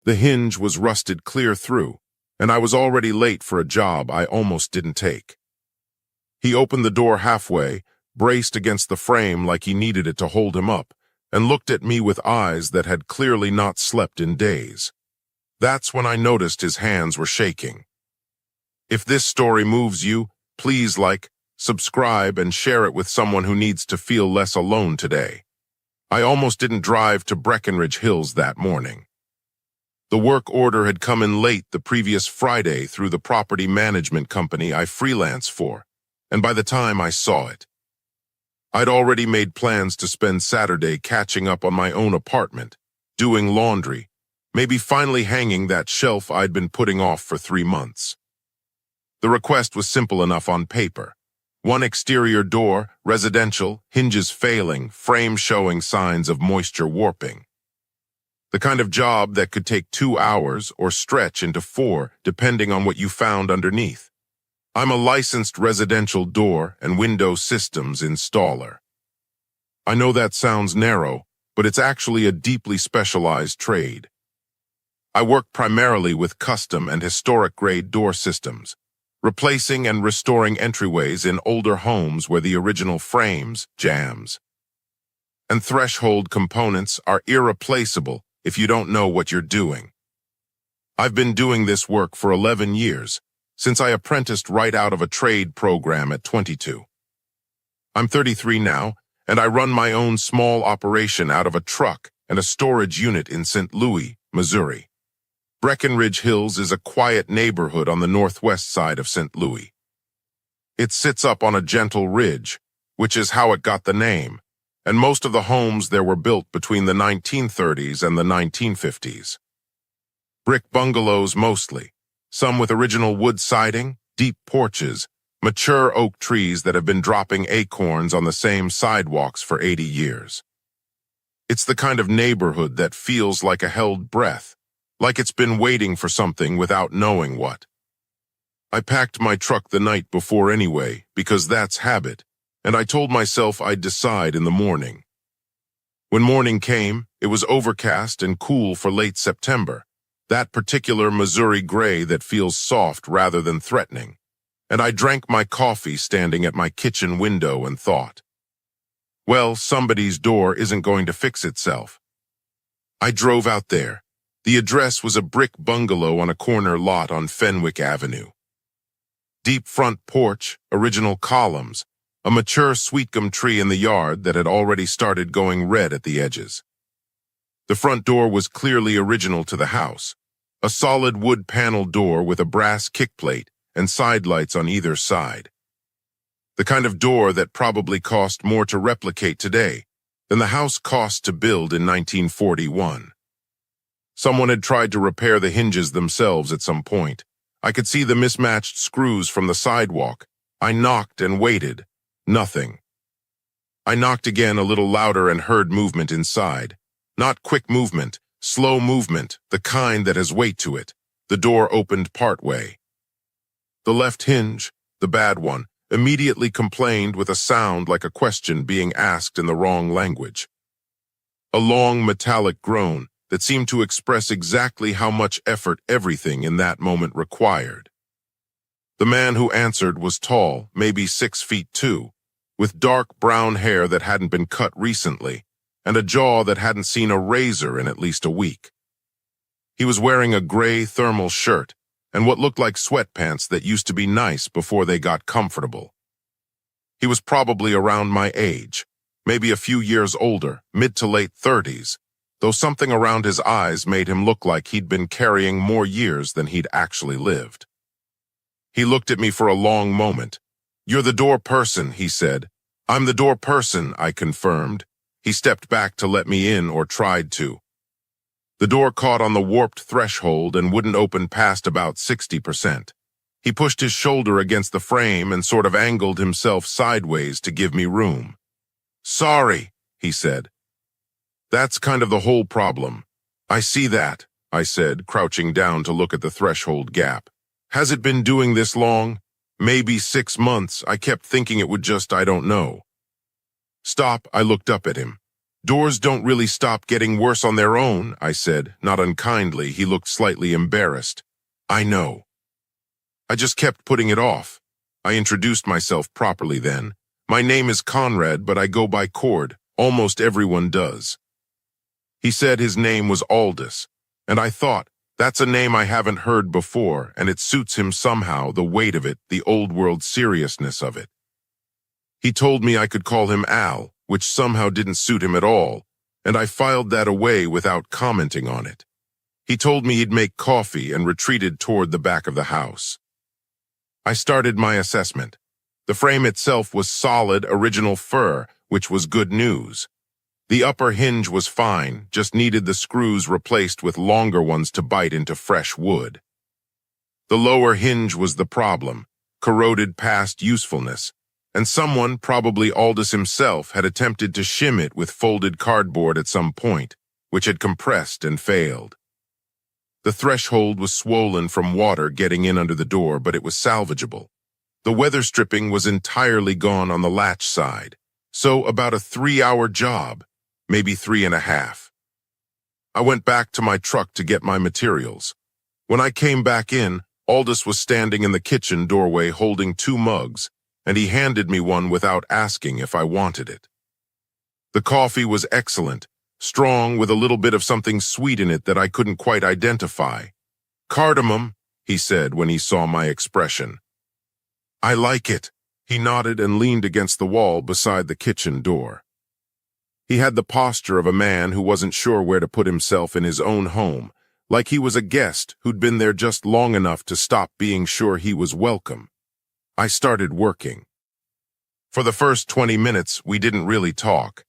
The hinge was rusted clear through, and I was already late for a job I almost didn't take. He opened the door halfway, braced against the frame like he needed it to hold him up, and looked at me with eyes that had clearly not slept in days. That's when I noticed his hands were shaking. If this story moves you, please like, subscribe, and share it with someone who needs to feel less alone today. I almost didn't drive to Breckinridge Hills that morning. The work order had come in late the previous Friday through the property management company I freelance for, and by the time I saw it, I'd already made plans to spend Saturday catching up on my own apartment, doing laundry, maybe finally hanging that shelf I'd been putting off for 3 months. The request was simple enough on paper. One exterior door, residential, hinges failing, frame showing signs of moisture warping. The kind of job that could take 2 hours or stretch into 4, depending on what you found underneath. I'm a licensed residential door and window systems installer. I know that sounds narrow, but it's actually a deeply specialized trade. I work primarily with custom and historic-grade door systems, replacing and restoring entryways in older homes where the original frames, jams, and threshold components are irreplaceable if you don't know what you're doing. I've been doing this work for 11 years, since I apprenticed right out of a trade program at 22. I'm 33 now, and I run my own small operation out of a truck and a storage unit in St. Louis, Missouri. Breckinridge Hills is a quiet neighborhood on the northwest side of St. Louis. It sits up on a gentle ridge, which is how it got the name, and most of the homes there were built between the 1930s and the 1950s. Brick bungalows mostly, some with original wood siding, deep porches, mature oak trees that have been dropping acorns on the same sidewalks for 80 years. It's the kind of neighborhood that feels like a held breath, like it's been waiting for something without knowing what. I packed my truck the night before anyway, because that's habit, and I told myself I'd decide in the morning. When morning came, it was overcast and cool for late September, that particular Missouri gray that feels soft rather than threatening, and I drank my coffee standing at my kitchen window and thought, well, somebody's door isn't going to fix itself. I drove out there. The address was a brick bungalow on a corner lot on Fenwick Avenue. Deep front porch, original columns, a mature sweetgum tree in the yard that had already started going red at the edges. The front door was clearly original to the house, a solid wood panel door with a brass kickplate and side lights on either side. The kind of door that probably cost more to replicate today than the house cost to build in 1941. Someone had tried to repair the hinges themselves at some point. I could see the mismatched screws from the sidewalk. I knocked and waited. Nothing. I knocked again a little louder and heard movement inside. Not quick movement, slow movement, the kind that has weight to it. The door opened partway. The left hinge, the bad one, immediately complained with a sound like a question being asked in the wrong language. A long metallic groan that seemed to express exactly how much effort everything in that moment required. The man who answered was tall, maybe 6'2", with dark brown hair that hadn't been cut recently, and a jaw that hadn't seen a razor in at least a week. He was wearing a gray thermal shirt and what looked like sweatpants that used to be nice before they got comfortable. He was probably around my age, maybe a few years older, mid to late 30s, though something around his eyes made him look like he'd been carrying more years than he'd actually lived. He looked at me for a long moment. "You're the door person," he said. "I'm the door person," I confirmed. He stepped back to let me in, or tried to. The door caught on the warped threshold and wouldn't open past about 60%. He pushed his shoulder against the frame and sort of angled himself sideways to give me room. "Sorry," he said. "That's kind of the whole problem." "I see that," I said, crouching down to look at the threshold gap. "Has it been doing this long?" "Maybe 6 months. I kept thinking it would just, I don't know." "Stop," I looked up at him. Doors don't really stop getting worse on their own, I said, not unkindly. He looked slightly embarrassed. I know. I just kept putting it off. I introduced myself properly then. My name is Conrad, but I go by Cord. Almost everyone does. He said his name was Aldous, and I thought, that's a name I haven't heard before, and it suits him somehow, the weight of it, the old-world seriousness of it. He told me I could call him Al, which somehow didn't suit him at all, and I filed that away without commenting on it. He told me he'd make coffee and retreated toward the back of the house. I started my assessment. The frame itself was solid, original fur, which was good news. The upper hinge was fine, just needed the screws replaced with longer ones to bite into fresh wood. The lower hinge was the problem, corroded past usefulness, and someone, probably Aldous himself, had attempted to shim it with folded cardboard at some point, which had compressed and failed. The threshold was swollen from water getting in under the door, but it was salvageable. The weather stripping was entirely gone on the latch side, so about a 3-hour job, maybe 3.5. I went back to my truck to get my materials. When I came back in, Aldous was standing in the kitchen doorway holding 2 mugs, and he handed me one without asking if I wanted it. The coffee was excellent, strong with a little bit of something sweet in it that I couldn't quite identify. Cardamom, he said when he saw my expression. I like it. He nodded and leaned against the wall beside the kitchen door. He had the posture of a man who wasn't sure where to put himself in his own home, like he was a guest who'd been there just long enough to stop being sure he was welcome. I started working. For the first 20 minutes, we didn't really talk.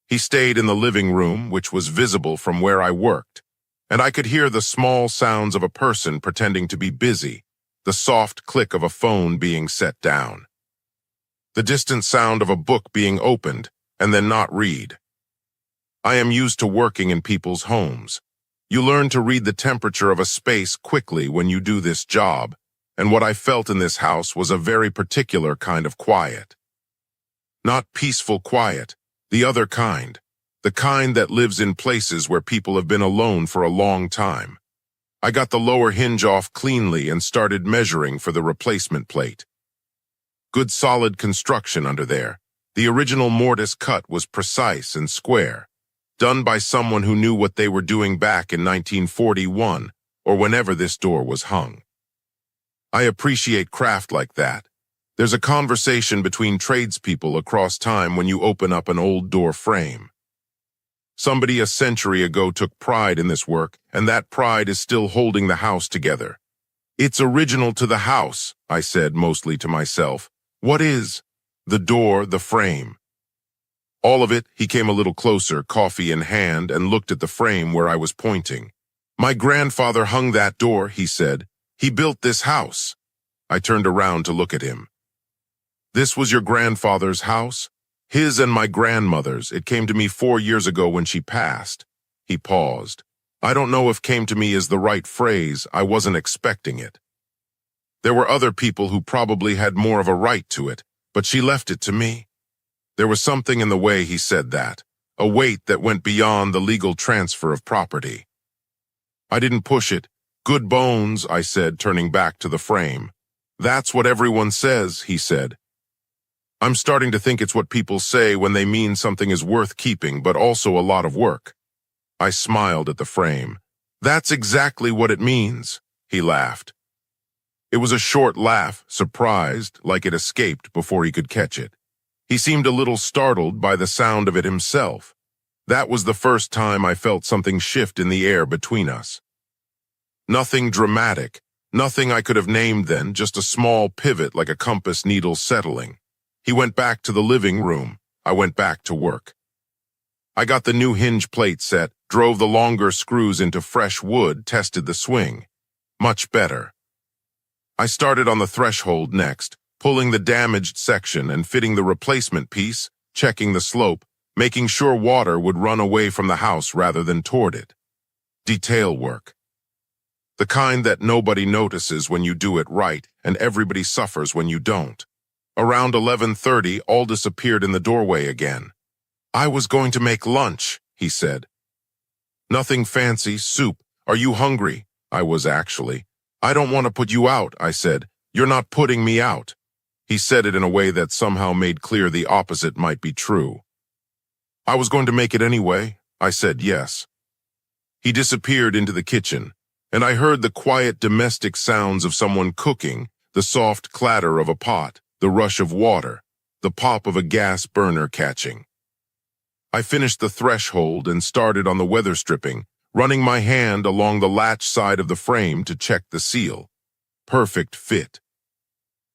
He stayed in the living room, which was visible from where I worked, and I could hear the small sounds of a person pretending to be busy, the soft click of a phone being set down, the distant sound of a book being opened and then not read. I am used to working in people's homes. You learn to read the temperature of a space quickly when you do this job, and what I felt in this house was a very particular kind of quiet. Not peaceful quiet, the other kind, the kind that lives in places where people have been alone for a long time. I got the lower hinge off cleanly and started measuring for the replacement plate. Good solid construction under there. The original mortise cut was precise and square, done by someone who knew what they were doing back in 1941 or whenever this door was hung. I appreciate craft like that. There's a conversation between tradespeople across time when you open up an old door frame. Somebody a century ago took pride in this work, and that pride is still holding the house together. It's original to the house, I said mostly to myself. What is? The door, the frame. All of it. He came a little closer, coffee in hand, and looked at the frame where I was pointing. My grandfather hung that door, he said. He built this house. I turned around to look at him. This was your grandfather's house? His and my grandmother's. It came to me 4 years ago when she passed. He paused. I don't know if came to me is the right phrase. I wasn't expecting it. There were other people who probably had more of a right to it, but she left it to me. There was something in the way he said that, a weight that went beyond the legal transfer of property. I didn't push it. Good bones, I said, turning back to the frame. That's what everyone says, he said. I'm starting to think it's what people say when they mean something is worth keeping, but also a lot of work. I smiled at the frame. That's exactly what it means, he laughed. It was a short laugh, surprised, like it escaped before he could catch it. He seemed a little startled by the sound of it himself. That was the first time I felt something shift in the air between us. Nothing dramatic, nothing I could have named then, just a small pivot like a compass needle settling. He went back to the living room. I went back to work. I got the new hinge plate set, drove the longer screws into fresh wood, tested the swing. Much better. I started on the threshold next, pulling the damaged section and fitting the replacement piece, checking the slope, making sure water would run away from the house rather than toward it. Detail work. The kind that nobody notices when you do it right and everybody suffers when you don't. Around 11:30, Aldous appeared in the doorway again. "I was going to make lunch," he said. "Nothing fancy, soup. Are you hungry?" I was actually. "I don't want to put you out," I said. "You're not putting me out." He said it in a way that somehow made clear the opposite might be true. "I was going to make it anyway," I said yes. He disappeared into the kitchen, and I heard the quiet domestic sounds of someone cooking, the soft clatter of a pot, the rush of water, the pop of a gas burner catching. I finished the threshold and started on the weather stripping, running my hand along the latch side of the frame to check the seal. Perfect fit.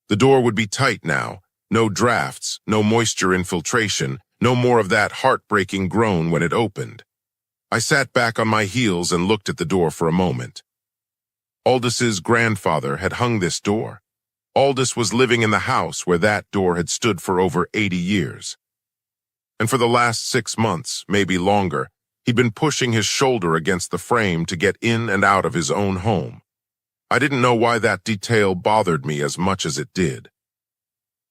The door would be tight now, no drafts, no moisture infiltration, no more of that heartbreaking groan when it opened. I sat back on my heels and looked at the door for a moment. Aldis's grandfather had hung this door. Aldis was living in the house where that door had stood for over 80 years. And for the last 6 months, maybe longer, he'd been pushing his shoulder against the frame to get in and out of his own home. I didn't know why that detail bothered me as much as it did.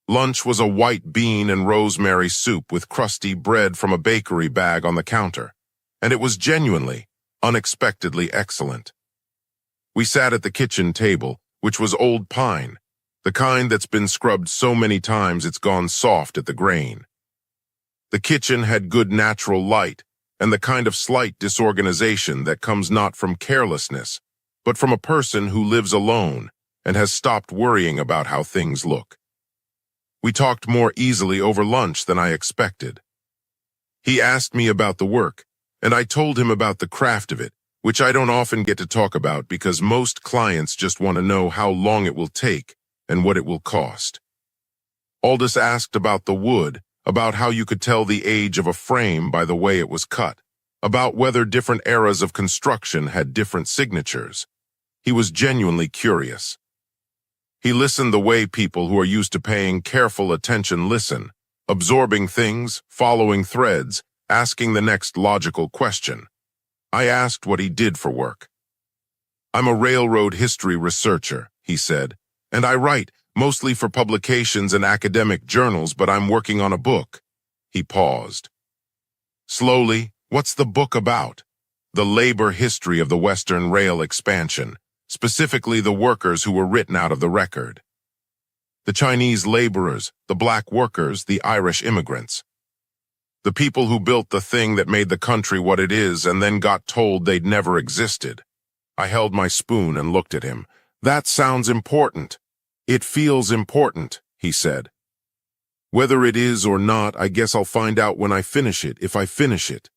Lunch was a white bean and rosemary soup with crusty bread from a bakery bag on the counter, and it was genuinely, unexpectedly excellent. We sat at the kitchen table, which was old pine, the kind that's been scrubbed so many times it's gone soft at the grain. The kitchen had good natural light, and the kind of slight disorganization that comes not from carelessness, but from a person who lives alone and has stopped worrying about how things look. We talked more easily over lunch than I expected. He asked me about the work, and I told him about the craft of it, which I don't often get to talk about because most clients just want to know how long it will take and what it will cost. Aldis asked about the wood, about how you could tell the age of a frame by the way it was cut, about whether different eras of construction had different signatures. He was genuinely curious. He listened the way people who are used to paying careful attention listen, absorbing things, following threads, asking the next logical question. I asked what he did for work. "I'm a railroad history researcher," he said, "and I write, mostly for publications and academic journals, but I'm working on a book." He paused. Slowly, "What's the book about?" "The labor history of the Western Rail expansion, specifically the workers who were written out of the record. The Chinese laborers, the black workers, the Irish immigrants. The people who built the thing that made the country what it is and then got told they'd never existed." I held my spoon and looked at him. "That sounds important." "It feels important," he said. "Whether it is or not, I guess I'll find out when I finish it, if I finish it."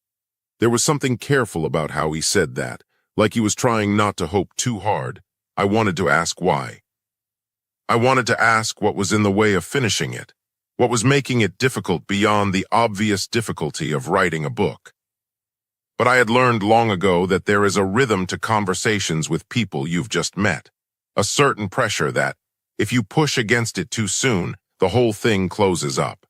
There was something careful about how he said that, like he was trying not to hope too hard. I wanted to ask why. I wanted to ask what was in the way of finishing it, what was making it difficult beyond the obvious difficulty of writing a book. But I had learned long ago that there is a rhythm to conversations with people you've just met, a certain pressure that, if you push against it too soon, the whole thing closes up.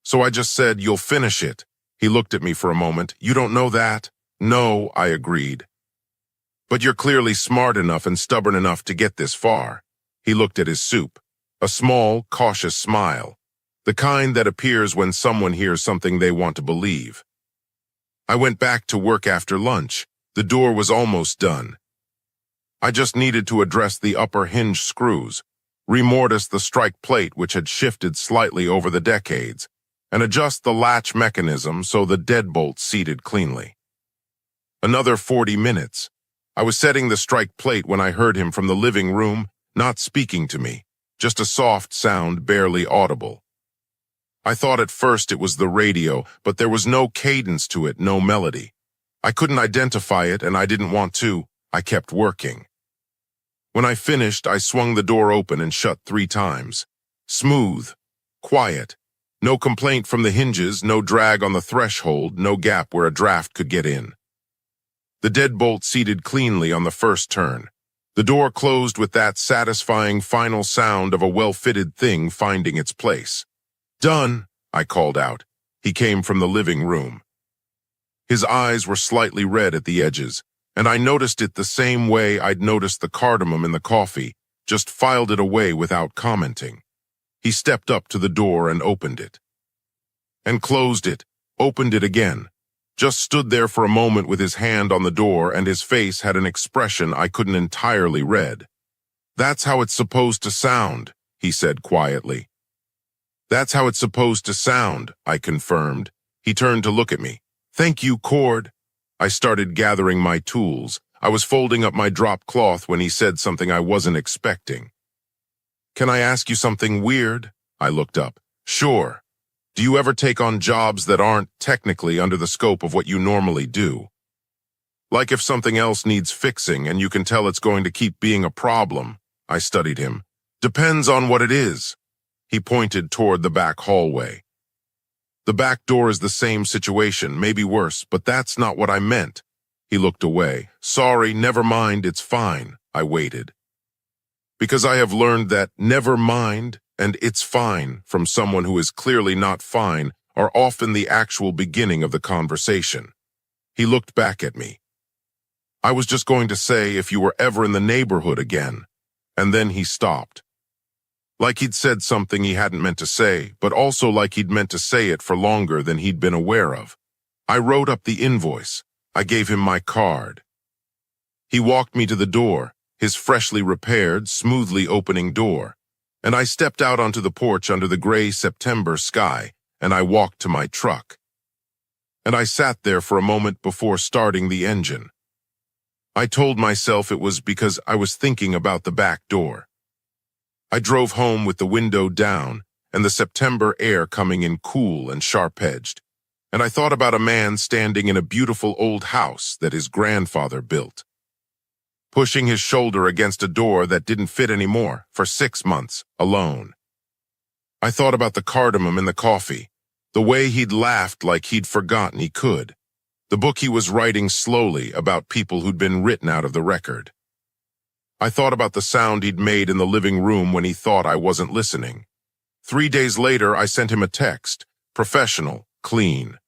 So I just said, "You'll finish it." He looked at me for a moment. "You don't know that?" "No," I agreed. "But you're clearly smart enough and stubborn enough to get this far." He looked at his soup, a small, cautious smile, the kind that appears when someone hears something they want to believe. I went back to work after lunch. The door was almost done. I just needed to address the upper hinge screws, remortise the strike plate which had shifted slightly over the decades, and adjust the latch mechanism so the deadbolt seated cleanly. Another 40 minutes. I was setting the strike plate when I heard him from the living room, not speaking to me, just a soft sound barely audible. I thought at first it was the radio, but there was no cadence to it, no melody. I couldn't identify it, and I didn't want to. I kept working. When I finished, I swung the door open and shut 3 times. Smooth, quiet, no complaint from the hinges, no drag on the threshold, no gap where a draft could get in. The deadbolt seated cleanly on the first turn. The door closed with that satisfying final sound of a well-fitted thing finding its place. "Done," I called out. He came from the living room. His eyes were slightly red at the edges, and I noticed it the same way I'd noticed the cardamom in the coffee, just filed it away without commenting. He stepped up to the door and opened it. And closed it, opened it again, just stood there for a moment with his hand on the door, and his face had an expression I couldn't entirely read. "That's how it's supposed to sound," he said quietly. "That's how it's supposed to sound," I confirmed. He turned to look at me. "Thank you, Cord." I started gathering my tools. I was folding up my drop cloth when he said something I wasn't expecting. "Can I ask you something weird?" I looked up. "Sure. Do you ever take on jobs that aren't technically under the scope of what you normally do? Like if something else needs fixing and you can tell it's going to keep being a problem." I studied him. "Depends on what it is." He pointed toward the back hallway. "The back door is the same situation, maybe worse, but that's not what I meant." He looked away. "Sorry, never mind, it's fine." I waited. Because I have learned that never mind and it's fine from someone who is clearly not fine are often the actual beginning of the conversation. He looked back at me. "I was just going to say if you were ever in the neighborhood again." And then he stopped. Like he'd said something he hadn't meant to say, but also like he'd meant to say it for longer than he'd been aware of. I wrote up the invoice. I gave him my card. He walked me to the door, his freshly repaired, smoothly opening door, and I stepped out onto the porch under the gray September sky, and I walked to my truck. And I sat there for a moment before starting the engine. I told myself it was because I was thinking about the back door. I drove home with the window down and the September air coming in cool and sharp-edged, and I thought about a man standing in a beautiful old house that his grandfather built, pushing his shoulder against a door that didn't fit anymore for 6 months, alone. I thought about the cardamom in the coffee, the way he'd laughed like he'd forgotten he could, the book he was writing slowly about people who'd been written out of the record. I thought about the sound he'd made in the living room when he thought I wasn't listening. 3 days later, I sent him a text, professional, clean.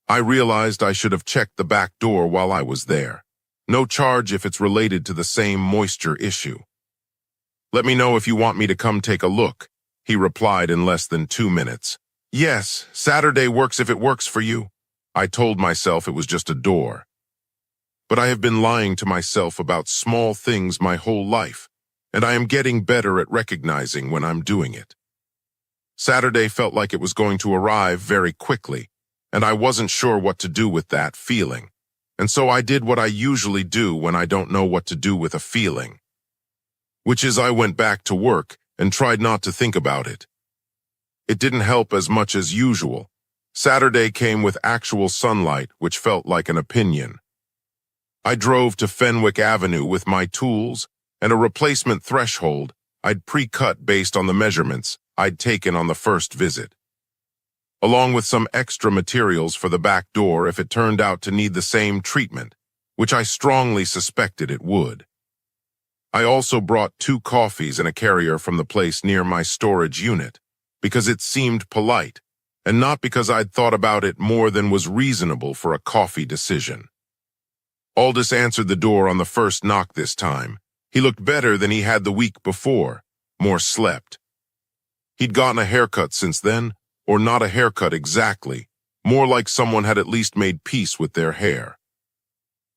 I realized I should have checked the back door while I was there. No charge if it's related to the same moisture issue. "Let me know if you want me to come take a look," he replied in less than 2 minutes. "Yes, Saturday works if it works for you." I told myself it was just a door. But I have been lying to myself about small things my whole life, and I am getting better at recognizing when I'm doing it. Saturday felt like it was going to arrive very quickly, and I wasn't sure what to do with that feeling. And so I did what I usually do when I don't know what to do with a feeling, which is I went back to work and tried not to think about it. It didn't help as much as usual. Saturday came with actual sunlight, which felt like an opinion. I drove to Fenwick Avenue with my tools and a replacement threshold I'd pre-cut based on the measurements I'd taken on the first visit, along with some extra materials for the back door if it turned out to need the same treatment, which I strongly suspected it would. I also brought 2 coffees and a carrier from the place near my storage unit, because it seemed polite, and not because I'd thought about it more than was reasonable for a coffee decision. Aldous answered the door on the first knock this time. He looked better than he had the week before, more slept. He'd gotten a haircut since then, or not a haircut exactly, more like someone had at least made peace with their hair.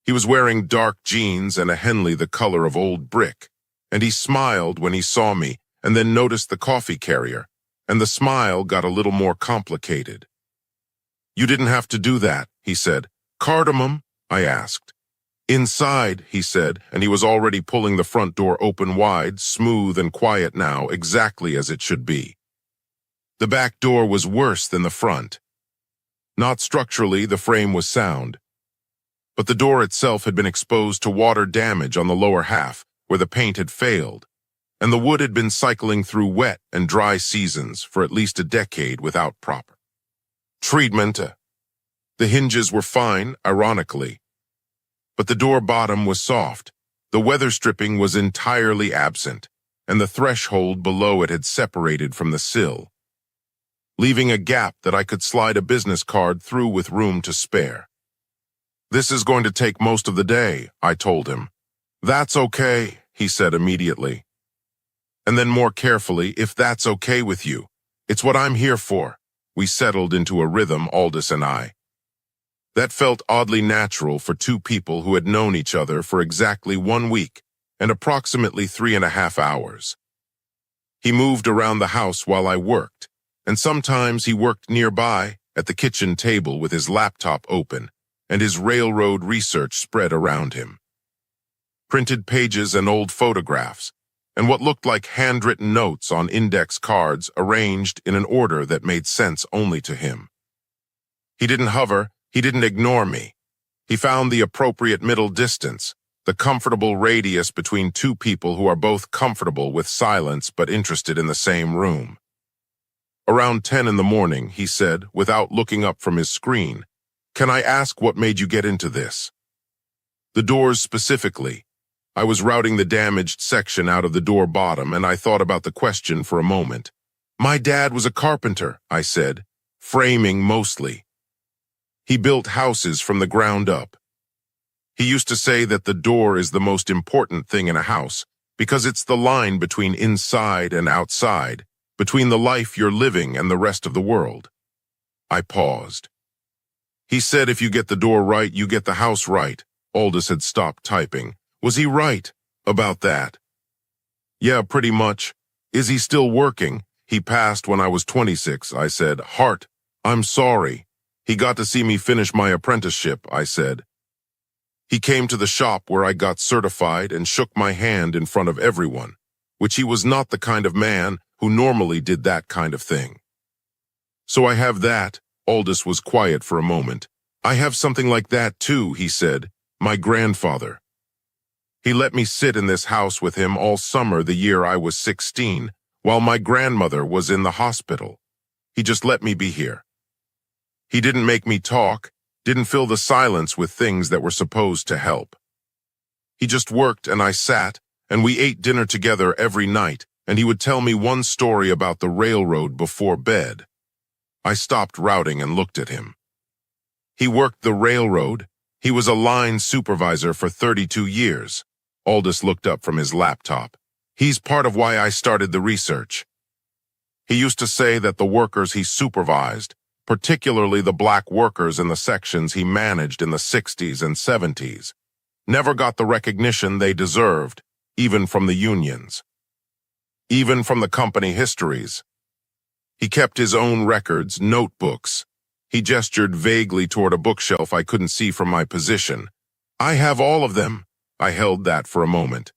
He was wearing dark jeans and a Henley the color of old brick, and he smiled when he saw me and then noticed the coffee carrier, and the smile got a little more complicated. "You didn't have to do that," he said. "Cardamom?" I asked. "Inside," he said, and he was already pulling the front door open wide, smooth and quiet now, exactly as it should be. The back door was worse than the front. Not structurally, the frame was sound, but the door itself had been exposed to water damage on the lower half, where the paint had failed, and the wood had been cycling through wet and dry seasons for at least a decade without proper treatment. The hinges were fine, ironically, but the door bottom was soft, the weather stripping was entirely absent, and the threshold below it had separated from the sill, leaving a gap that I could slide a business card through with room to spare. "This is going to take most of the day," I told him. "That's okay," he said immediately. And then more carefully, "If that's okay with you. It's what I'm here for. We settled into a rhythm, Aldous and I. That felt oddly natural for two people who had known each other for exactly 1 week and approximately 3.5 hours. He moved around the house while I worked, and sometimes he worked nearby at the kitchen table with his laptop open and his railroad research spread around him. Printed pages and old photographs, and what looked like handwritten notes on index cards arranged in an order that made sense only to him. He didn't hover, he didn't ignore me. He found the appropriate middle distance, the comfortable radius between two people who are both comfortable with silence but interested in the same room. Around 10 in the morning, he said, without looking up from his screen, "Can I ask what made you get into this?" The doors specifically. I was routing the damaged section out of the door bottom, and I thought about the question for a moment. "My dad was a carpenter," I said, framing mostly. He built houses from the ground up. He used to say that the door is the most important thing in a house because it's the line between inside and outside, between the life you're living and the rest of the world. I paused. He said if you get the door right, you get the house right. Aldous had stopped typing. Was he right about that? Yeah, pretty much. Is he still working? He passed when I was 26, I said. Hart, I'm sorry. He got to see me finish my apprenticeship, I said. He came to the shop where I got certified and shook my hand in front of everyone, which he was not the kind of man who normally did that kind of thing. So I have that. Aldous was quiet for a moment. I have something like that too, he said. My grandfather. He let me sit in this house with him all summer the year I was 16, while my grandmother was in the hospital. He just let me be here. He didn't make me talk, didn't fill the silence with things that were supposed to help. He just worked and I sat, and we ate dinner together every night, and he would tell me one story about the railroad before bed. I stopped routing and looked at him. He worked the railroad. He was a line supervisor for 32 years. Aldous looked up from his laptop. He's part of why I started the research. He used to say that the workers he supervised, particularly the black workers in the sections he managed in the 60s and 70s, never got the recognition they deserved, even from the unions. Even from the company histories. He kept his own records, notebooks. He gestured vaguely toward a bookshelf I couldn't see from my position. I have all of them. I held that for a moment.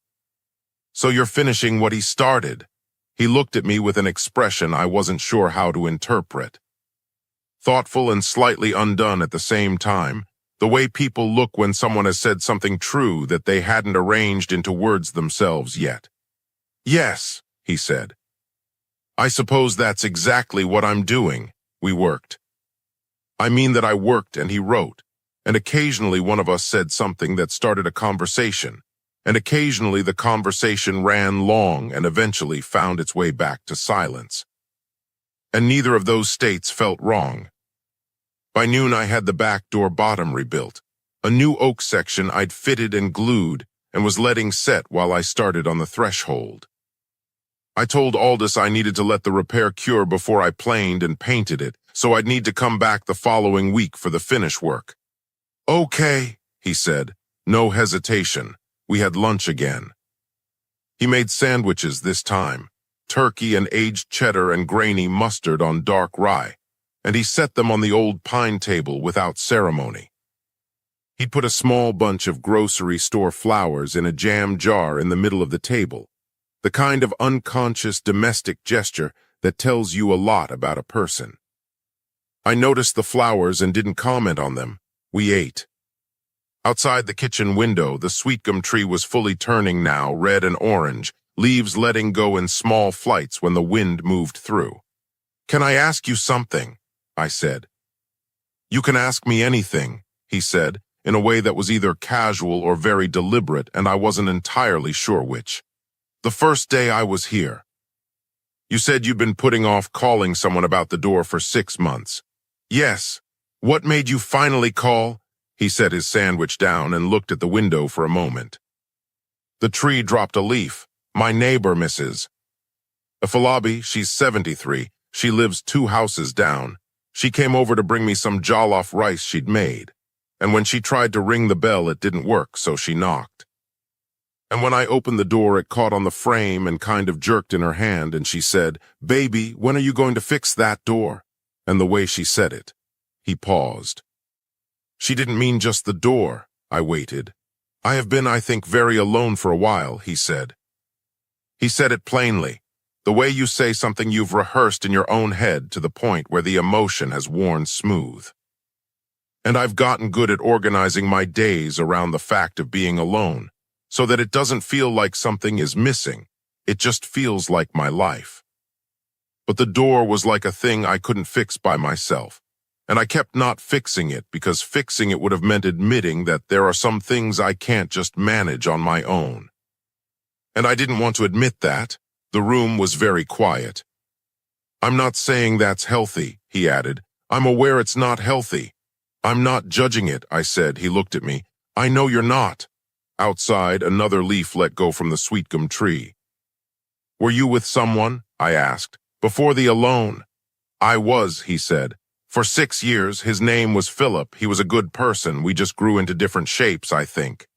So you're finishing what he started. He looked at me with an expression I wasn't sure how to interpret. Thoughtful and slightly undone at the same time, the way people look when someone has said something true that they hadn't arranged into words themselves yet. Yes, he said. I suppose that's exactly what I'm doing. We worked. I mean that I worked and he wrote, and occasionally one of us said something that started a conversation, and occasionally the conversation ran long and eventually found its way back to silence. And neither of those states felt wrong. By noon I had the back door bottom rebuilt, a new oak section I'd fitted and glued and was letting set while I started on the threshold. I told Aldous I needed to let the repair cure before I planed and painted it, so I'd need to come back the following week for the finish work. Okay, he said, no hesitation. We had lunch again. He made sandwiches this time, turkey and aged cheddar and grainy mustard on dark rye, and he set them on the old pine table without ceremony. He'd put a small bunch of grocery store flowers in a jam jar in the middle of the table, the kind of unconscious domestic gesture that tells you a lot about a person. I noticed the flowers and didn't comment on them. We ate. Outside the kitchen window, the sweetgum tree was fully turning now, red and orange, leaves letting go in small flights when the wind moved through. Can I ask you something? I said. You can ask me anything, he said, in a way that was either casual or very deliberate, and I wasn't entirely sure which. The first day I was here. You said you'd been putting off calling someone about the door for 6 months. Yes. What made you finally call? He set his sandwich down and looked at the window for a moment. The tree dropped a leaf. My neighbor, Mrs. Afalabi, she's 73. She lives 2 houses down. She came over to bring me some jollof rice she'd made, and when she tried to ring the bell, it didn't work, so she knocked. And when I opened the door, it caught on the frame and kind of jerked in her hand, and she said, "Baby, when are you going to fix that door?" And the way she said it, he paused. She didn't mean just the door. I waited. "I have been, I think, very alone for a while," he said. He said it plainly, the way you say something you've rehearsed in your own head to the point where the emotion has worn smooth. And I've gotten good at organizing my days around the fact of being alone, so that it doesn't feel like something is missing. It just feels like my life. But the door was like a thing I couldn't fix by myself, and I kept not fixing it because fixing it would have meant admitting that there are some things I can't just manage on my own. And I didn't want to admit that. The room was very quiet. "I'm not saying that's healthy," he added. "I'm aware it's not healthy. I'm not judging it," I said. He looked at me. "I know you're not." Outside, another leaf let go from the sweet gum tree. "Were you with someone?" I asked. "Before the alone?" "I was," he said. "For 6 years. His name was Philip. He was a good person. We just grew into different shapes, I think.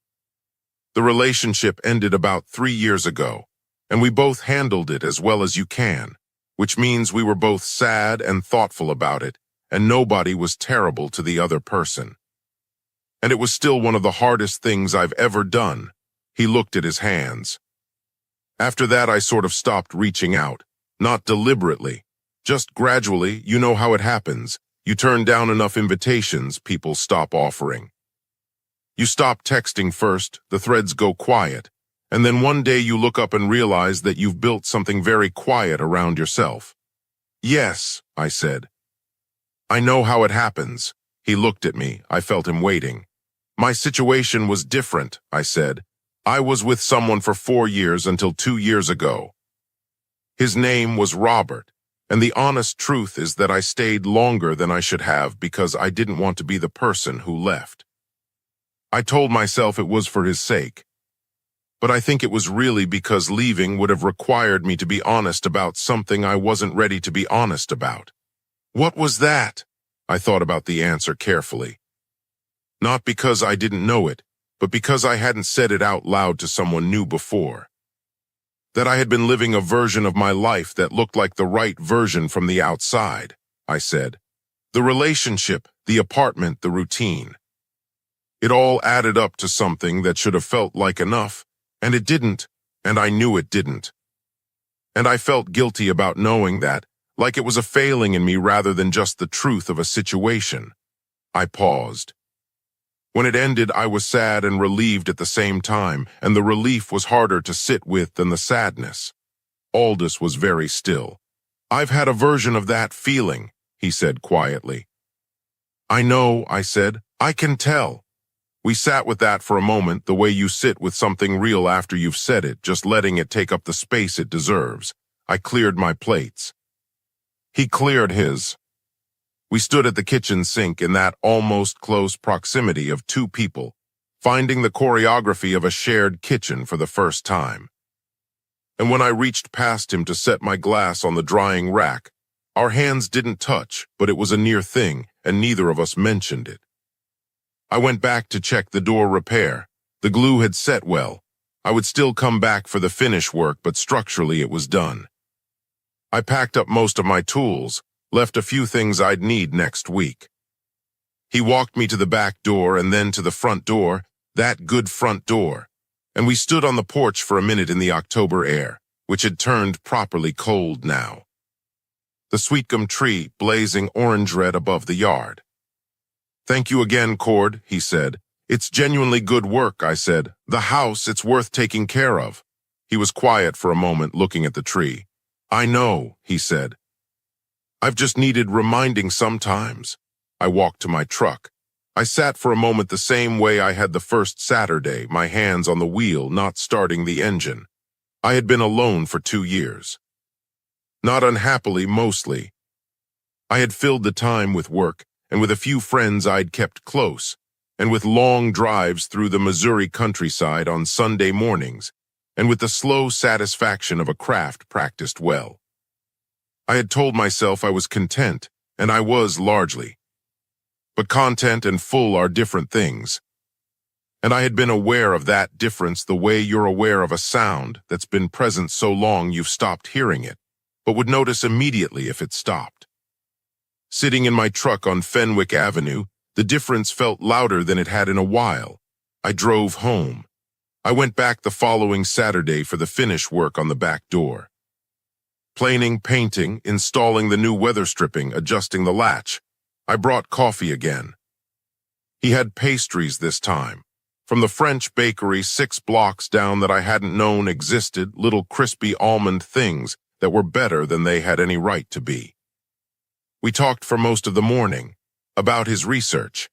The relationship ended about 3 years ago, and we both handled it as well as you can, which means we were both sad and thoughtful about it, and nobody was terrible to the other person. And it was still one of the hardest things I've ever done." He looked at his hands. "After that, I sort of stopped reaching out, not deliberately, just gradually. You know how it happens. You turn down enough invitations, people stop offering. You stop texting first, the threads go quiet, and then one day you look up and realize that you've built something very quiet around yourself." "Yes," I said. "I know how it happens." He looked at me. I felt him waiting. "My situation was different," I said. "I was with someone for 4 years until 2 years ago. His name was Robert, and the honest truth is that I stayed longer than I should have because I didn't want to be the person who left. I told myself it was for his sake. But I think it was really because leaving would have required me to be honest about something I wasn't ready to be honest about." "What was that?" I thought about the answer carefully. Not because I didn't know it, but because I hadn't said it out loud to someone new before. That I had been living a version of my life that looked like the right version from the outside, I said. The relationship, the apartment, the routine. It all added up to something that should have felt like enough, and it didn't, and I knew it didn't. And I felt guilty about knowing that, like it was a failing in me rather than just the truth of a situation. I paused. When it ended, I was sad and relieved at the same time, and the relief was harder to sit with than the sadness. Aldous was very still. "I've had a version of that feeling," he said quietly. "I know," I said. "I can tell." We sat with that for a moment, the way you sit with something real after you've said it, just letting it take up the space it deserves. I cleared my plates. He cleared his. We stood at the kitchen sink in that almost close proximity of 2 people, finding the choreography of a shared kitchen for the first time. And when I reached past him to set my glass on the drying rack, our hands didn't touch, but it was a near thing, and neither of us mentioned it. I went back to check the door repair. The glue had set well. I would still come back for the finish work, but structurally it was done. I packed up most of my tools, left a few things I'd need next week. He walked me to the back door and then to the front door, that good front door, and we stood on the porch for a minute in the October air, which had turned properly cold now. The sweet gum tree blazing orange-red above the yard. "Thank you again, Cord," he said. "It's genuinely good work," I said. "The house, it's worth taking care of." He was quiet for a moment, looking at the tree. "I know," he said. "I've just needed reminding sometimes." I walked to my truck. I sat for a moment the same way I had the first Saturday, my hands on the wheel, not starting the engine. I had been alone for 2 years. Not unhappily, mostly. I had filled the time with work, and with a few friends I'd kept close, and with long drives through the Missouri countryside on Sunday mornings, and with the slow satisfaction of a craft practiced well. I had told myself I was content, And I was largely. But content and full are different things. And I had been aware of that difference the way you're aware of a sound that's been present so long you've stopped hearing it, but would notice immediately if it stopped. Sitting in my truck on Fenwick Avenue, the difference felt louder than it had in a while. I drove home. I went back the following Saturday for the finish work on the back door. Planing, painting, installing the new weather stripping, adjusting the latch. I brought coffee again. He had pastries this time. From the French bakery 6 blocks down that I hadn't known existed, little crispy almond things that were better than they had any right to be. We talked for most of the morning, about his research,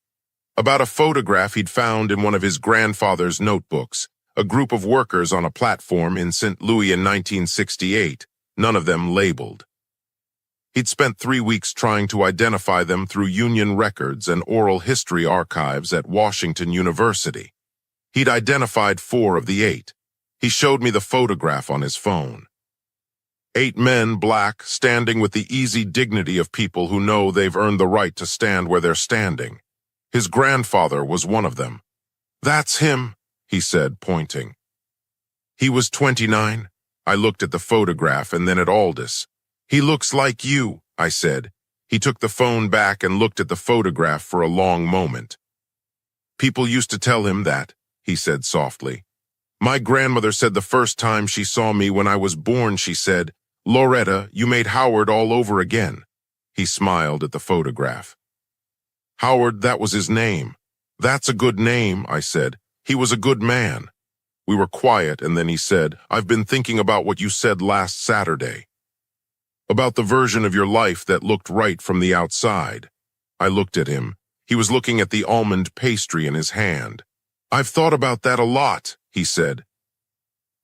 about a photograph he'd found in one of his grandfather's notebooks, a group of workers on a platform in St. Louis in 1968, none of them labeled. He'd spent 3 weeks trying to identify them through Union records and oral history archives at Washington University. He'd identified 4 of the 8. He showed me the photograph on his phone. 8 men, black, standing with the easy dignity of people who know they've earned the right to stand where they're standing. His grandfather was one of them. "That's him," he said, pointing. He was 29. I looked at the photograph and then at Aldous. "He looks like you," I said. He took the phone back and looked at the photograph for a long moment. "People used to tell him that," he said softly. "My grandmother said the first time she saw me when I was born, she said, 'Loretta, you made Howard all over again.'" He smiled at the photograph. "Howard, that was his name." "That's a good name," I said. "He was a good man." We were quiet, and then he said, "I've been thinking about what you said last Saturday. About the version of your life that looked right from the outside." I looked at him. He was looking at the almond pastry in his hand. "I've thought about that a lot," he said.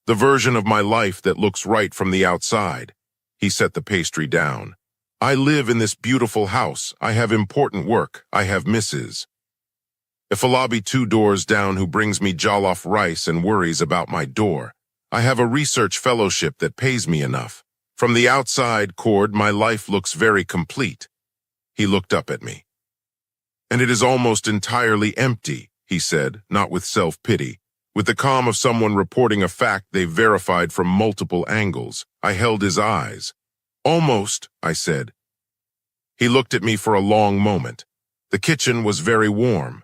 "The version of my life that looks right from the outside." He set the pastry down. "I live in this beautiful house. I have important work. I have Mrs. If a lobby 2 doors down who brings me jollof rice and worries about my door. I have a research fellowship that pays me enough. From the outside, Cord, my life looks very complete." He looked up at me. "And it is almost entirely empty," he said, not with self-pity. With the calm of someone reporting a fact they've verified from multiple angles. I held his eyes. "Almost," I said. He looked at me for a long moment. The kitchen was very warm.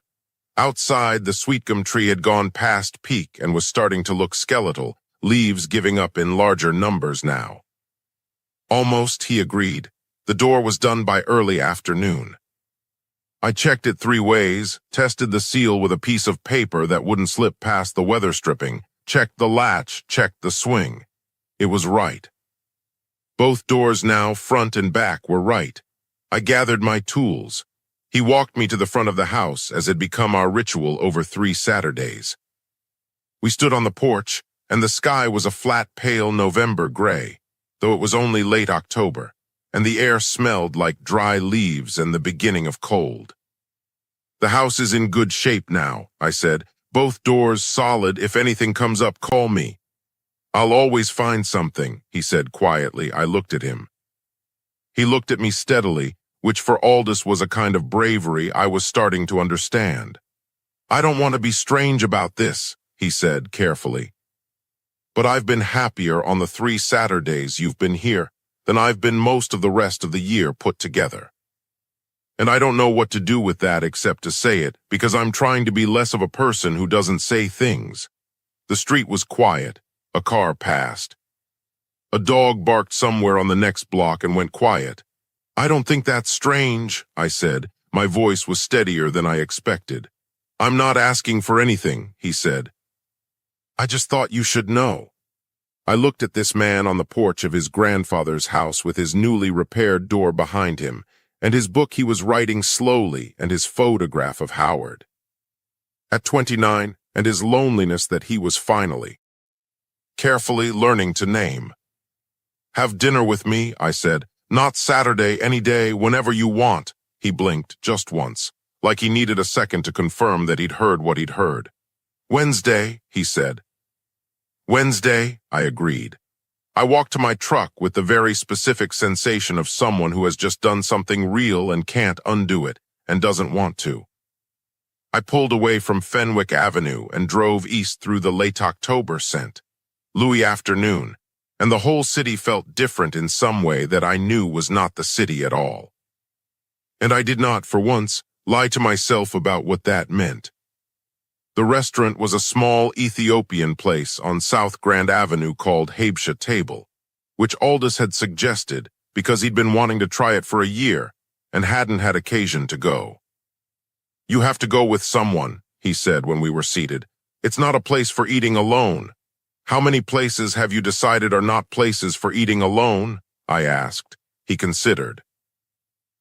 Outside, the sweet gum tree had gone past peak and was starting to look skeletal, leaves giving up in larger numbers now. "Almost," he agreed. The door was done by early afternoon. I checked it 3 ways, tested the seal with a piece of paper that wouldn't slip past the weather stripping, checked the latch, checked the swing. It was right. Both doors now, front and back, were right. I gathered my tools. He walked me to the front of the house, as had become our ritual over 3 Saturdays. We stood on the porch, and the sky was a flat, pale November gray, though it was only late October, and the air smelled like dry leaves and the beginning of cold. "The house is in good shape now," I said. "Both doors solid. If anything comes up, call me." "I'll always find something," he said quietly. I looked at him. He looked at me steadily, which for Aldous was a kind of bravery I was starting to understand. "I don't want to be strange about this," he said carefully. "But I've been happier on the 3 Saturdays you've been here than I've been most of the rest of the year put together. And I don't know what to do with that except to say it, because I'm trying to be less of a person who doesn't say things." The street was quiet. A car passed. A dog barked somewhere on the next block and went quiet. "I don't think that's strange," I said. My voice was steadier than I expected. "I'm not asking for anything," he said. "I just thought you should know." I looked at this man on the porch of his grandfather's house with his newly repaired door behind him, and his book he was writing slowly, and his photograph of Howard. At 29, and his loneliness that he was finally, carefully learning to name. "Have dinner with me," I said. "Not Saturday, any day, whenever you want." He blinked just once, like he needed a second to confirm that he'd heard what he'd heard. "Wednesday," he said. "Wednesday," I agreed. I walked to my truck with the very specific sensation of someone who has just done something real and can't undo it, and doesn't want to. I pulled away from Fenwick Avenue and drove east through the late October scent, Louis afternoon, and the whole city felt different in some way that I knew was not the city at all. And I did not, for once, lie to myself about what that meant. The restaurant was a small Ethiopian place on South Grand Avenue called Habesha Table, which Aldous had suggested because he'd been wanting to try it for a year and hadn't had occasion to go. "You have to go with someone," he said when we were seated. "It's not a place for eating alone." "How many places have you decided are not places for eating alone?" I asked. He considered.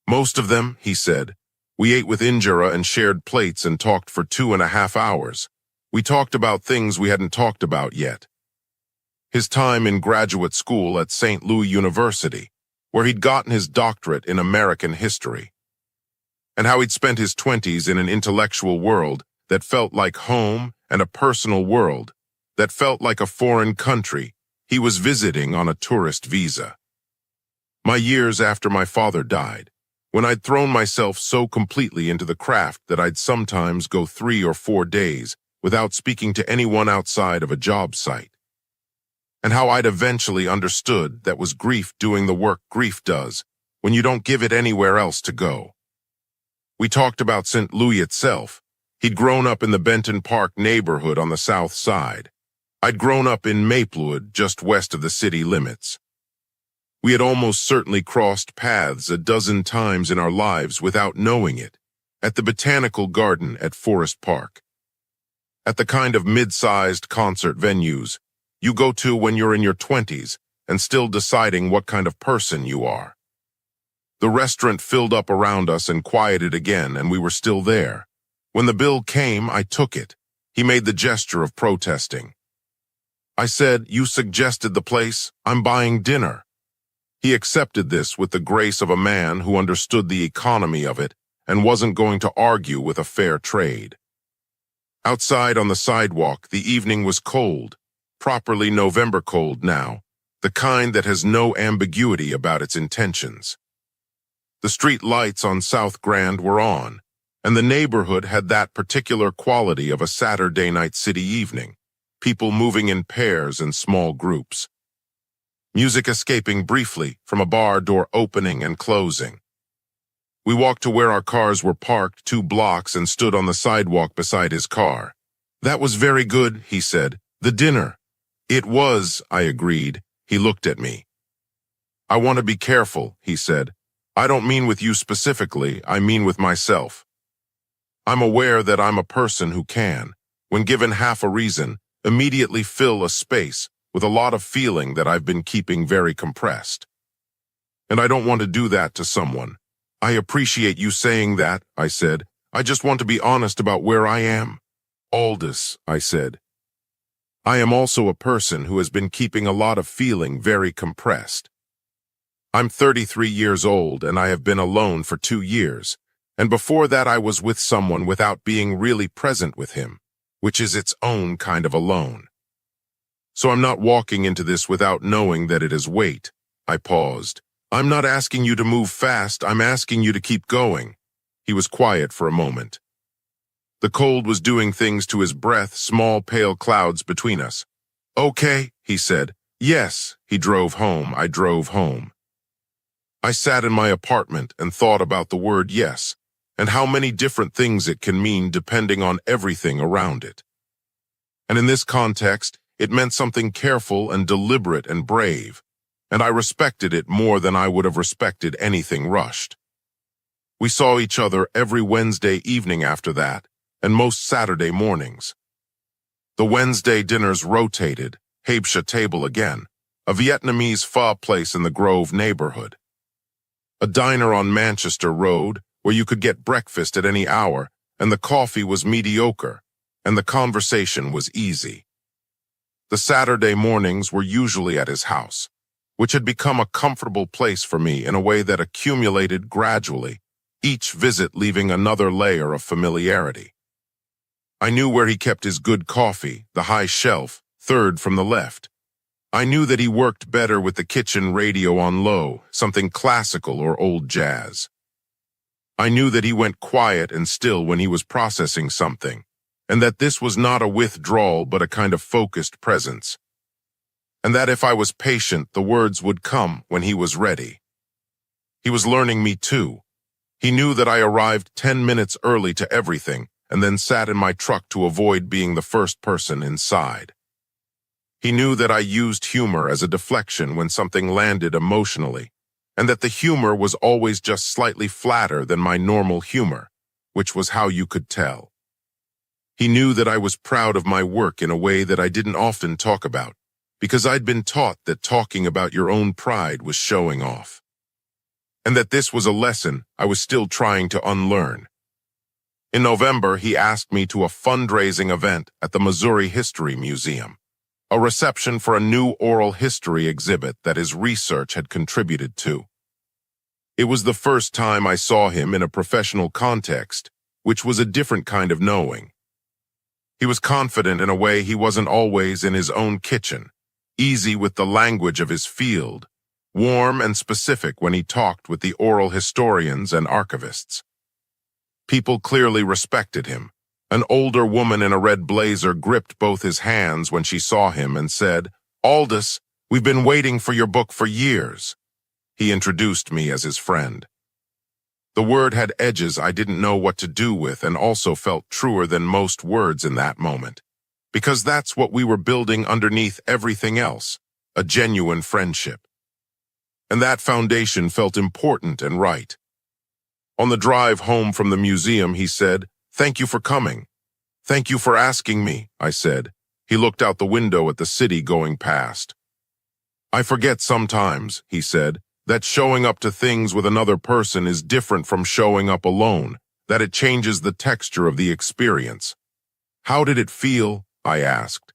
"Most of them," he said. "We ate with Injera and shared plates and talked for 2.5 hours. We talked about things we hadn't talked about yet. His time in graduate school at St. Louis University, where he'd gotten his doctorate in American history. And how he'd spent his 20s in an intellectual world that felt like home and a personal world that felt like a foreign country he was visiting on a tourist visa. My years after my father died, when I'd thrown myself so completely into the craft that I'd sometimes go 3 or 4 days without speaking to anyone outside of a job site. And how I'd eventually understood that was grief doing the work grief does when you don't give it anywhere else to go. We talked about St. Louis itself. He'd grown up in the Benton Park neighborhood on the south side. I'd grown up in Maplewood, just west of the city limits. We had almost certainly crossed paths a dozen times in our lives without knowing it, at the Botanical Garden at Forest Park. At the kind of mid-sized concert venues you go to when you're in your 20s and still deciding what kind of person you are. The restaurant filled up around us and quieted again, and we were still there. When the bill came, I took it. He made the gesture of protesting. I said, "You suggested the place. I'm buying dinner." He accepted this with the grace of a man who understood the economy of it and wasn't going to argue with a fair trade. Outside on the sidewalk, the evening was cold, properly November cold now, the kind that has no ambiguity about its intentions. The street lights on South Grand were on, and the neighborhood had that particular quality of a Saturday night city evening, people moving in pairs and small groups. Music escaping briefly from a bar door opening and closing. We walked to where our cars were parked 2 blocks and stood on the sidewalk beside his car. "That was very good," he said. "The dinner." "It was," I agreed. He looked at me. "I want to be careful," he said. "I don't mean with you specifically, I mean with myself. I'm aware that I'm a person who can, when given half a reason, immediately fill a space with a lot of feeling that I've been keeping very compressed. And I don't want to do that to someone. I appreciate you saying that," I said. "I just want to be honest about where I am." "Aldous," I said. "I am also a person who has been keeping a lot of feeling very compressed. I'm 33 years old and I have been alone for 2 years, and before that I was with someone without being really present with him, which is its own kind of alone. So I'm not walking into this without knowing that it is weight." I paused. "I'm not asking you to move fast, I'm asking you to keep going." He was quiet for a moment. The cold was doing things to his breath, small pale clouds between us. "Okay," he said. "Yes." He drove home, I drove home. I sat in my apartment and thought about the word yes, and how many different things it can mean depending on everything around it. And in this context, it meant something careful and deliberate and brave, and I respected it more than I would have respected anything rushed. We saw each other every Wednesday evening after that, and most Saturday mornings. The Wednesday dinners rotated, Habesha Table again, a Vietnamese pho place in the Grove neighborhood. A diner on Manchester Road, where you could get breakfast at any hour, and the coffee was mediocre, and the conversation was easy. The Saturday mornings were usually at his house, which had become a comfortable place for me in a way that accumulated gradually, each visit leaving another layer of familiarity. I knew where he kept his good coffee, the high shelf, third from the left. I knew that he worked better with the kitchen radio on low, something classical or old jazz. I knew that he went quiet and still when he was processing something, and that this was not a withdrawal but a kind of focused presence. And that if I was patient, the words would come when he was ready. He was learning me too. He knew that I arrived 10 minutes early to everything and then sat in my truck to avoid being the first person inside. He knew that I used humor as a deflection when something landed emotionally, and that the humor was always just slightly flatter than my normal humor, which was how you could tell. He knew that I was proud of my work in a way that I didn't often talk about, because I'd been taught that talking about your own pride was showing off. And that this was a lesson I was still trying to unlearn. In November, he asked me to a fundraising event at the Missouri History Museum, a reception for a new oral history exhibit that his research had contributed to. It was the first time I saw him in a professional context, which was a different kind of knowing. He was confident in a way he wasn't always in his own kitchen, easy with the language of his field, warm and specific when he talked with the oral historians and archivists. People clearly respected him. An older woman in a red blazer gripped both his hands when she saw him and said, "Aldous, we've been waiting for your book for years." He introduced me as his friend. The word had edges I didn't know what to do with and also felt truer than most words in that moment, because that's what we were building underneath everything else, a genuine friendship. And that foundation felt important and right. On the drive home from the museum, he said, "Thank you for coming." "Thank you for asking me," I said. He looked out the window at the city going past. "I forget sometimes," he said, "that showing up to things with another person is different from showing up alone, that it changes the texture of the experience." "How did it feel?" I asked.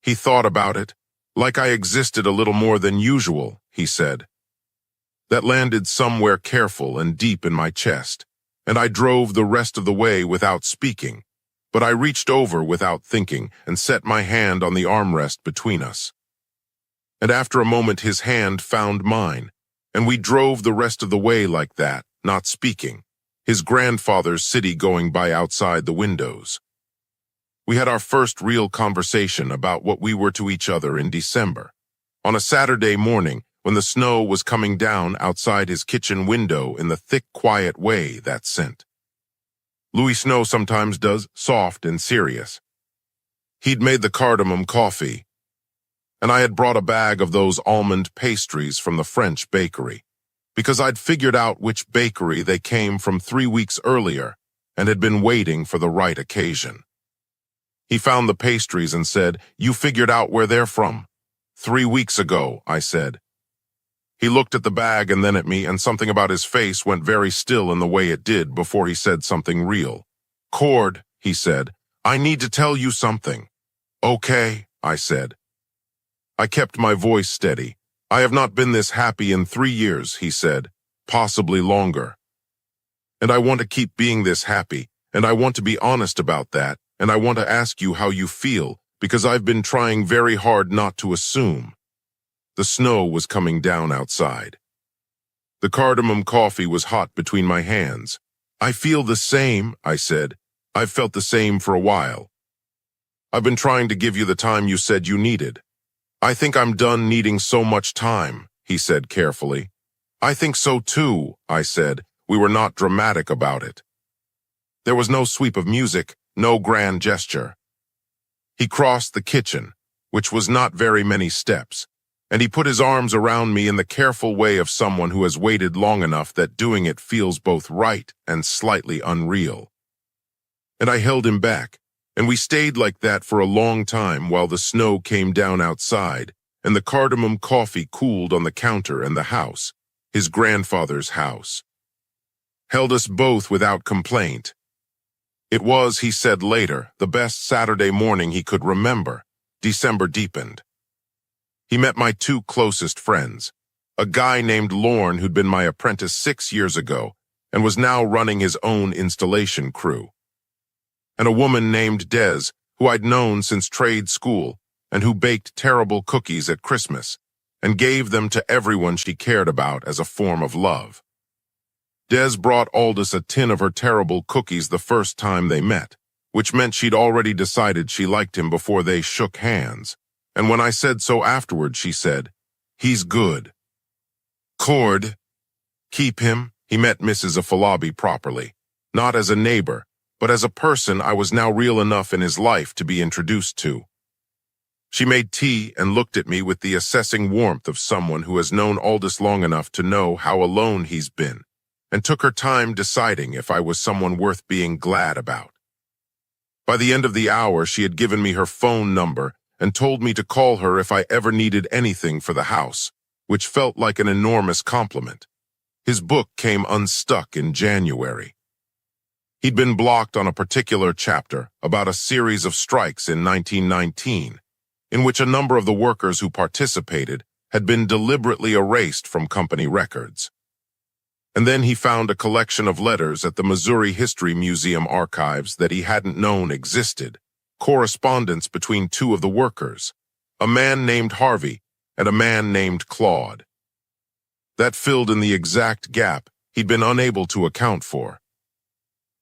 He thought about it. "Like I existed a little more than usual," he said. That landed somewhere careful and deep in my chest, and I drove the rest of the way without speaking, but I reached over without thinking and set my hand on the armrest between us. And after a moment his hand found mine, and we drove the rest of the way like that, not speaking, his grandfather's city going by outside the windows. We had our first real conversation about what we were to each other in December, on a Saturday morning when the snow was coming down outside his kitchen window in the thick, quiet way that sent. Louis Snow sometimes does, soft and serious. He'd made the cardamom coffee, and I had brought a bag of those almond pastries from the French bakery, because I'd figured out which bakery they came from 3 weeks earlier and had been waiting for the right occasion. He found the pastries and said, "You figured out where they're from?" 3 weeks ago, I said. He looked at the bag and then at me, and something about his face went very still in the way it did before he said something real. "Cord," he said, "I need to tell you something." "Okay," I said. I kept my voice steady. "I have not been this happy in 3 years," he said, "possibly longer. And I want to keep being this happy, and I want to be honest about that, and I want to ask you how you feel, because I've been trying very hard not to assume." The snow was coming down outside. The cardamom coffee was hot between my hands. "I feel the same," I said. "I've felt the same for a while. I've been trying to give you the time you said you needed." "I think I'm done needing so much time," he said carefully. "I think so too," I said. We were not dramatic about it. There was no sweep of music, no grand gesture. He crossed the kitchen, which was not very many steps, and he put his arms around me in the careful way of someone who has waited long enough that doing it feels both right and slightly unreal. And I held him back, and we stayed like that for a long time while the snow came down outside and the cardamom coffee cooled on the counter in the house, his grandfather's house. Held us both without complaint. It was, he said later, the best Saturday morning he could remember. December deepened. He met my 2 closest friends, a guy named Lorne who'd been my apprentice 6 years ago and was now running his own installation crew, and a woman named Des, who I'd known since trade school and who baked terrible cookies at Christmas and gave them to everyone she cared about as a form of love. Des brought Aldous a tin of her terrible cookies the first time they met, which meant she'd already decided she liked him before they shook hands. And when I said so afterward, she said, "He's good." Cord. Keep him. He met Mrs. Afalabi properly, not as a neighbor, but as a person I was now real enough in his life to be introduced to. She made tea and looked at me with the assessing warmth of someone who has known Aldous long enough to know how alone he's been, and took her time deciding if I was someone worth being glad about. By the end of the hour, she had given me her phone number and told me to call her if I ever needed anything for the house, which felt like an enormous compliment. His book came unstuck in January. He'd been blocked on a particular chapter about a series of strikes in 1919, in which a number of the workers who participated had been deliberately erased from company records. And then he found a collection of letters at the Missouri History Museum archives that he hadn't known existed, correspondence between two of the workers, a man named Harvey and a man named Claude. That filled in the exact gap he'd been unable to account for.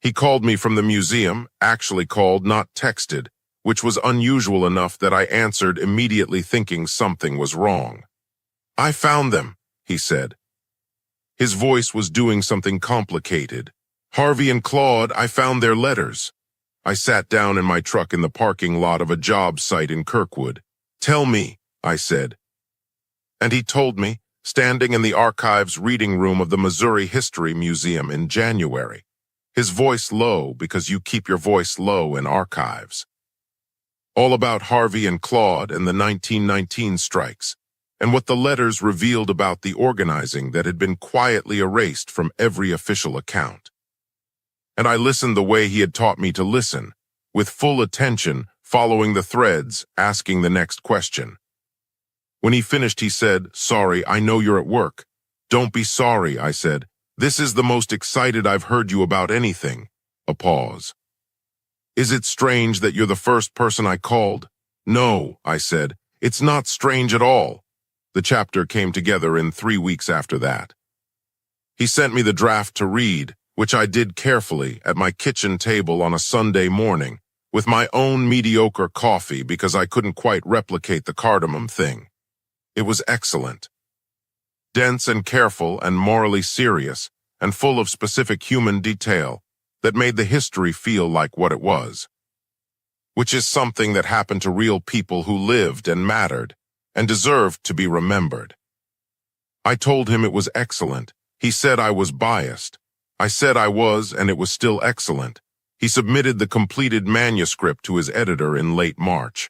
He called me from the museum, actually called, not texted, which was unusual enough that I answered immediately thinking something was wrong. "I found them," he said. His voice was doing something complicated. "Harvey and Claude, I found their letters." I sat down in my truck in the parking lot of a job site in Kirkwood. "Tell me," I said. And he told me, standing in the archives reading room of the Missouri History Museum in January. His voice low because you keep your voice low in archives. All about Harvey and Claude and the 1919 strikes, and what the letters revealed about the organizing that had been quietly erased from every official account. And I listened the way he had taught me to listen, with full attention, following the threads, asking the next question. When he finished, he said, "Sorry, I know you're at work." "Don't be sorry," I said. "This is the most excited I've heard you about anything." A pause. "Is it strange that you're the first person I called?" "No," I said. "It's not strange at all." The chapter came together in 3 weeks after that. He sent me the draft to read, which I did carefully at my kitchen table on a Sunday morning, with my own mediocre coffee because I couldn't quite replicate the cardamom thing. It was excellent. Dense and careful and morally serious, and full of specific human detail that made the history feel like what it was. Which is something that happened to real people who lived and mattered, and deserved to be remembered. I told him it was excellent. He said I was biased. I said I was, and it was still excellent. He submitted the completed manuscript to his editor in late March.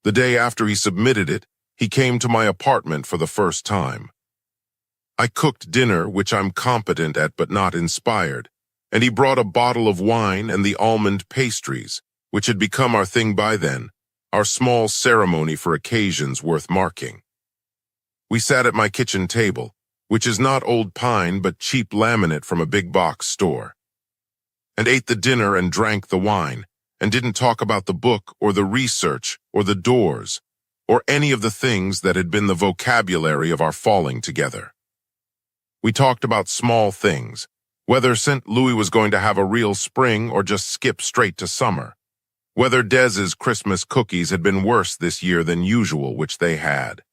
The day after he submitted it, he came to my apartment for the first time. I cooked dinner, which I'm competent at but not inspired, and he brought a bottle of wine and the almond pastries, which had become our thing by then, our small ceremony for occasions worth marking. We sat at my kitchen table, which is not old pine but cheap laminate from a big box store, and ate the dinner and drank the wine, and didn't talk about the book or the research or the doors, or any of the things that had been the vocabulary of our falling together. We talked about small things, whether St. Louis was going to have a real spring or just skip straight to summer, whether Dez's Christmas cookies had been worse this year than usual, which they had,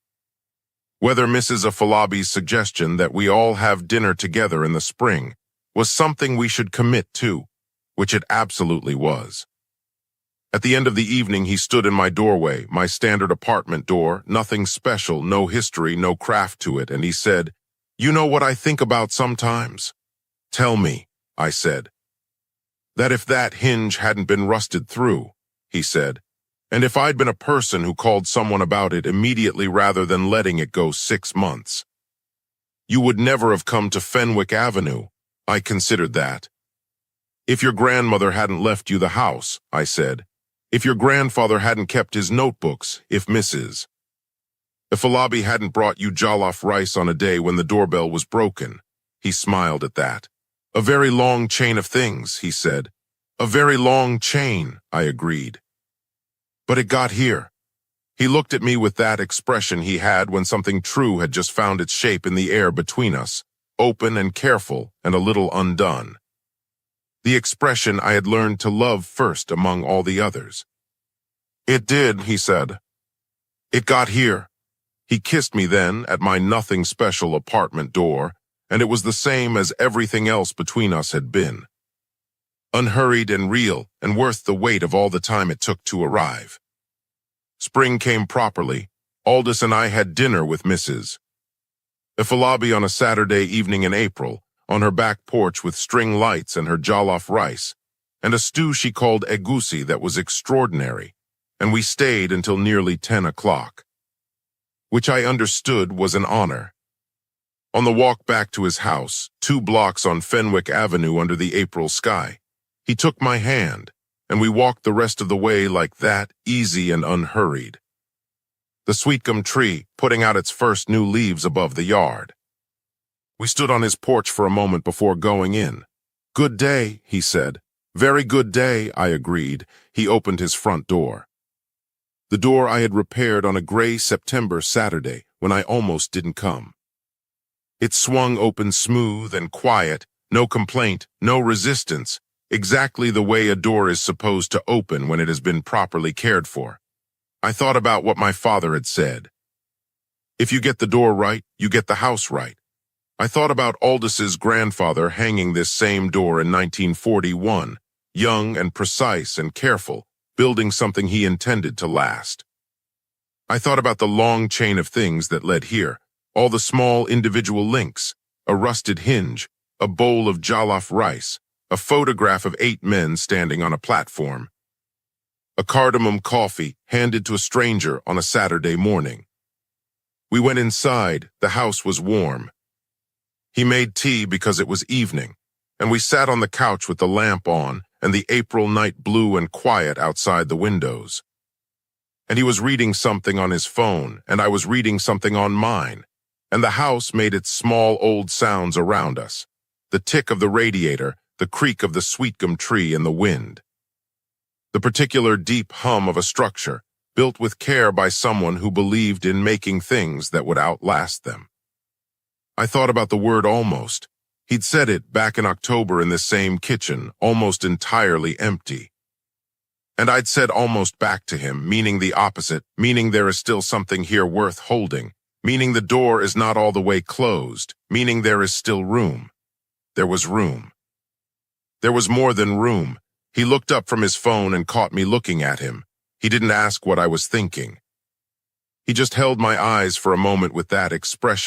whether Mrs. Afalabi's suggestion that we all have dinner together in the spring was something we should commit to, which it absolutely was. At the end of the evening, he stood in my doorway, my standard apartment door, nothing special, no history, no craft to it, and he said, "You know what I think about sometimes?" "Tell me," I said. "That if that hinge hadn't been rusted through," he said, "and if I'd been a person who called someone about it immediately rather than letting it go 6 months, you would never have come to Fenwick Avenue." I considered that. "If your grandmother hadn't left you the house," I said. "If your grandfather hadn't kept his notebooks, if Mrs. Afalabi hadn't brought you jollof rice on a day when the doorbell was broken." He smiled at that. "A very long chain of things," he said. "A very long chain," I agreed. "But it got here." He looked at me with that expression he had when something true had just found its shape in the air between us, open and careful and a little undone. The expression I had learned to love first among all the others. "It did," he said. "It got here." He kissed me then at my nothing special apartment door, and it was the same as everything else between us had been. Unhurried and real, and worth the wait of all the time it took to arrive. Spring came properly. Aldous and I had dinner with Mrs. Ifalabi on a Saturday evening in April, on her back porch with string lights and her jollof rice, and a stew she called egusi that was extraordinary, and we stayed until nearly 10 o'clock, which I understood was an honor. On the walk back to his house, 2 blocks on Fenwick Avenue under the April sky, he took my hand, and we walked the rest of the way like that, easy and unhurried. The sweetgum tree putting out its first new leaves above the yard. We stood on his porch for a moment before going in. "Good day," he said. "Very good day," I agreed. He opened his front door. The door I had repaired on a gray September Saturday when I almost didn't come. It swung open smooth and quiet, no complaint, no resistance, exactly the way a door is supposed to open when it has been properly cared for. I thought about what my father had said. If you get the door right, you get the house right. I thought about Aldis's grandfather hanging this same door in 1941, young and precise and careful, building something he intended to last. I thought about the long chain of things that led here, all the small individual links, a rusted hinge, a bowl of jollof rice, a photograph of 8 men standing on a platform, a cardamom coffee handed to a stranger on a Saturday morning. We went inside. The house was warm. He made tea because it was evening, and we sat on the couch with the lamp on and the April night blue and quiet outside the windows. And he was reading something on his phone, and I was reading something on mine, and the house made its small old sounds around us, the tick of the radiator, the creak of the sweetgum tree in the wind. The particular deep hum of a structure, built with care by someone who believed in making things that would outlast them. I thought about the word almost. He'd said it back in October in this same kitchen, almost entirely empty. And I'd said almost back to him, meaning the opposite, meaning there is still something here worth holding, meaning the door is not all the way closed, meaning there is still room. There was room. There was more than room. He looked up from his phone and caught me looking at him. He didn't ask what I was thinking. He just held my eyes for a moment with that expression.